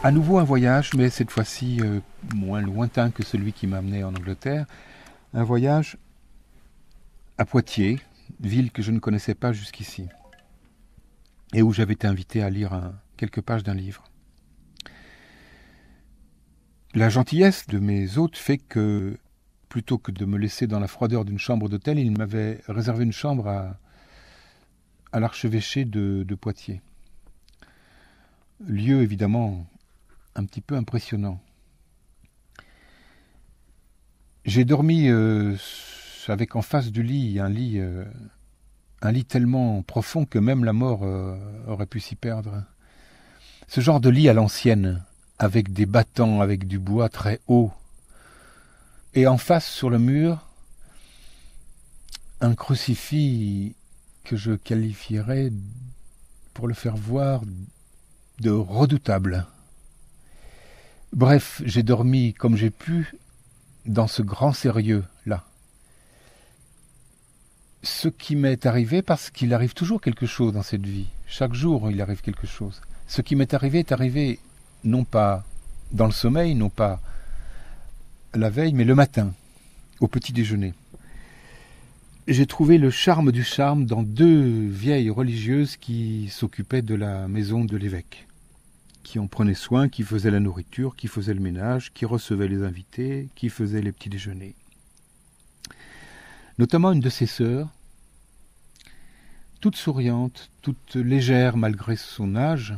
À nouveau un voyage, mais cette fois-ci moins lointain que celui qui m'a amené en Angleterre. Un voyage à Poitiers, ville que je ne connaissais pas jusqu'ici, et où j'avais été invité à lire quelques pages d'un livre. La gentillesse de mes hôtes fait que, plutôt que de me laisser dans la froideur d'une chambre d'hôtel, ils m'avaient réservé une chambre à l'archevêché de Poitiers. Lieu évidemment un petit peu impressionnant. J'ai dormi avec en face du lit un lit tellement profond que même la mort aurait pu s'y perdre. Ce genre de lit à l'ancienne, avec des battants, avec du bois très haut. Et en face, sur le mur, un crucifix que je qualifierais, pour le faire voir, de redoutable. Bref, j'ai dormi comme j'ai pu dans ce grand sérieux-là. Ce qui m'est arrivé, parce qu'il arrive toujours quelque chose dans cette vie. Chaque jour, il arrive quelque chose. Ce qui m'est arrivé non pas dans le sommeil, non pas la veille, mais le matin, au petit déjeuner. J'ai trouvé le charme du charme dans deux vieilles religieuses qui s'occupaient de la maison de l'évêque, qui en prenaient soin, qui faisaient la nourriture, qui faisaient le ménage, qui recevaient les invités, qui faisaient les petits déjeuners. Notamment une de ses sœurs, toute souriante, toute légère malgré son âge,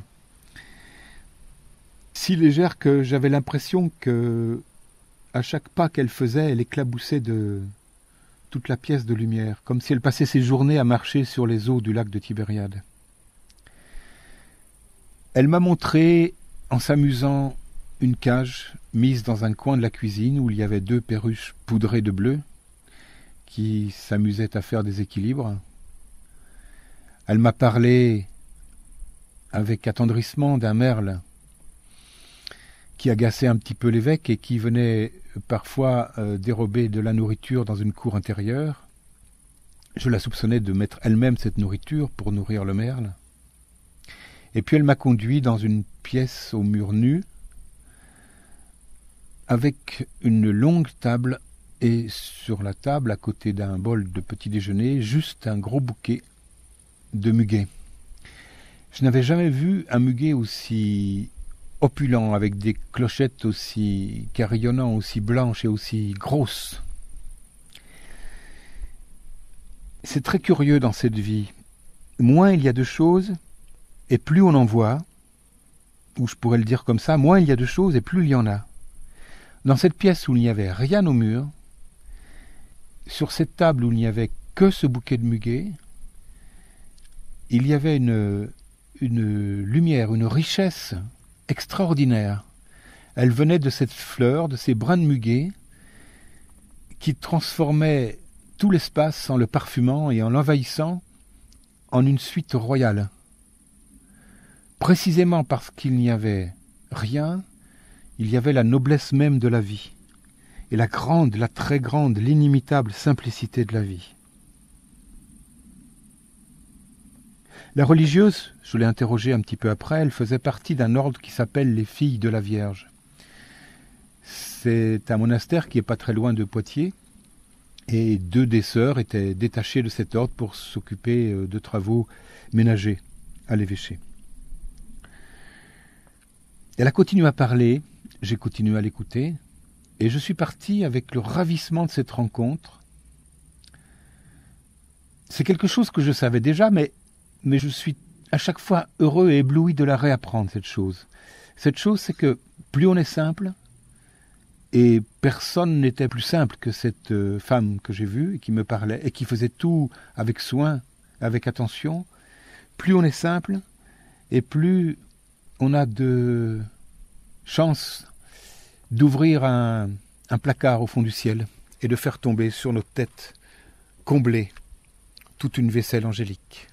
si légère que j'avais l'impression que, à chaque pas qu'elle faisait, elle éclaboussait de toute la pièce de lumière, comme si elle passait ses journées à marcher sur les eaux du lac de Tibériade. Elle m'a montré, en s'amusant, une cage mise dans un coin de la cuisine où il y avait deux perruches poudrées de bleu qui s'amusaient à faire des équilibres. Elle m'a parlé avec attendrissement d'un merle qui agaçait un petit peu l'évêque et qui venait parfois dérober de la nourriture dans une cour intérieure. Je la soupçonnais de mettre elle-même cette nourriture pour nourrir le merle. Et puis elle m'a conduit dans une pièce au mur nu, avec une longue table, et sur la table, à côté d'un bol de petit déjeuner, juste un gros bouquet de muguet. Je n'avais jamais vu un muguet aussi opulent, avec des clochettes aussi carillonnantes, aussi blanches et aussi grosses. C'est très curieux dans cette vie. Moins il y a de choses, et plus on en voit, ou je pourrais le dire comme ça, moins il y a de choses et plus il y en a. Dans cette pièce où il n'y avait rien au mur, sur cette table où il n'y avait que ce bouquet de muguet, il y avait une lumière, une richesse extraordinaire. Elle venait de cette fleur, de ces brins de muguet, qui transformaient tout l'espace en le parfumant et en l'envahissant en une suite royale. Précisément parce qu'il n'y avait rien, il y avait la noblesse même de la vie, et la grande, la très grande, l'inimitable simplicité de la vie. La religieuse, je l'ai interrogée un petit peu après, elle faisait partie d'un ordre qui s'appelle les Filles de la Vierge. C'est un monastère qui n'est pas très loin de Poitiers, et deux des sœurs étaient détachées de cet ordre pour s'occuper de travaux ménagers à l'évêché. Elle a continué à parler, j'ai continué à l'écouter, et je suis parti avec le ravissement de cette rencontre. C'est quelque chose que je savais déjà, mais je suis à chaque fois heureux et ébloui de la réapprendre, cette chose. Cette chose, c'est que plus on est simple, et personne n'était plus simple que cette femme que j'ai vue, et qui me parlait, et qui faisait tout avec soin, avec attention, plus on est simple, et plus on a de chance d'ouvrir un placard au fond du ciel et de faire tomber sur notre tête, comblée, toute une vaisselle angélique.